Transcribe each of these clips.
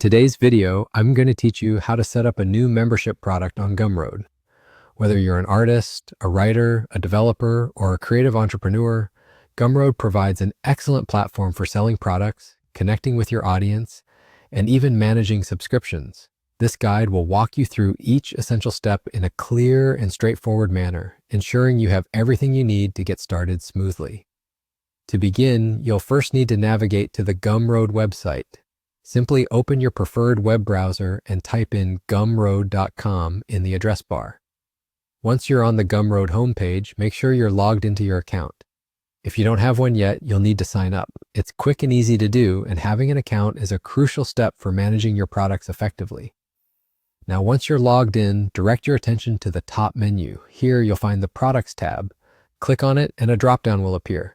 today's video, I'm going to teach you how to set up a new membership product on Gumroad. Whether you're an artist, a writer, a developer, or a creative entrepreneur, Gumroad provides an excellent platform for selling products, connecting with your audience, and even managing subscriptions. This guide will walk you through each essential step in a clear and straightforward manner, ensuring you have everything you need to get started smoothly. To begin, you'll first need to navigate to the Gumroad website. Simply open your preferred web browser and type in gumroad.com in the address bar. Once you're on the Gumroad homepage, make sure you're logged into your account. If you don't have one yet, you'll need to sign up. It's quick and easy to do, and having an account is a crucial step for managing your products effectively. Now, once you're logged in, direct your attention to the top menu. Here, you'll find the Products tab. Click on it, and a drop-down will appear.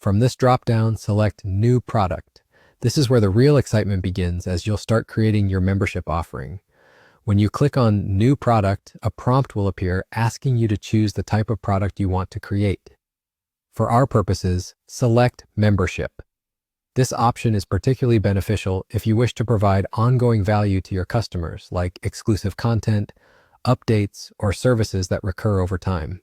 From this drop-down, select New Product. This is where the real excitement begins, as you'll start creating your membership offering. When you click on New Product, a prompt will appear asking you to choose the type of product you want to create. For our purposes, select Membership. This option is particularly beneficial if you wish to provide ongoing value to your customers, like exclusive content, updates, or services that recur over time.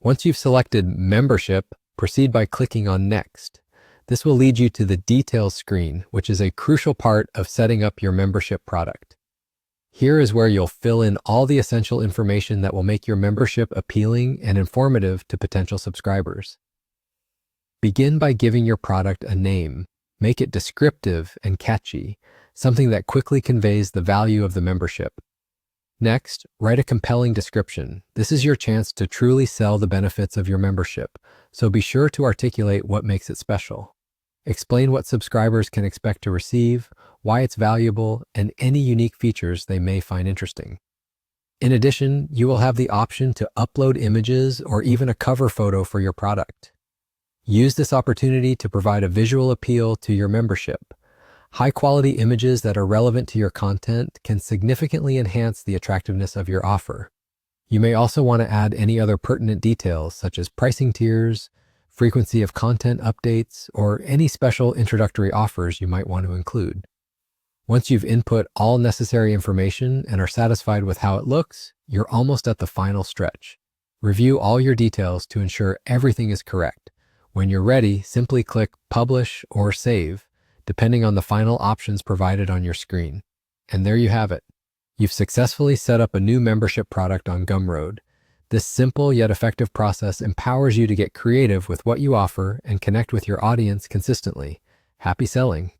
Once you've selected Membership, proceed by clicking on Next. This will lead you to the Details screen, which is a crucial part of setting up your membership product. Here is where you'll fill in all the essential information that will make your membership appealing and informative to potential subscribers. Begin by giving your product a name. Make it descriptive and catchy, something that quickly conveys the value of the membership. Next, write a compelling description. This is your chance to truly sell the benefits of your membership, so be sure to articulate what makes it special. Explain what subscribers can expect to receive, why it's valuable, and any unique features they may find interesting. In addition, you will have the option to upload images or even a cover photo for your product. Use this opportunity to provide a visual appeal to your membership. High-quality images that are relevant to your content can significantly enhance the attractiveness of your offer. You may also want to add any other pertinent details, such as pricing tiers, frequency of content updates, or any special introductory offers you might want to include. Once you've input all necessary information and are satisfied with how it looks, you're almost at the final stretch. Review all your details to ensure everything is correct. When you're ready, simply click Publish or Save, depending on the final options provided on your screen. And there you have it. You've successfully set up a new membership product on Gumroad. This simple yet effective process empowers you to get creative with what you offer and connect with your audience consistently. Happy selling!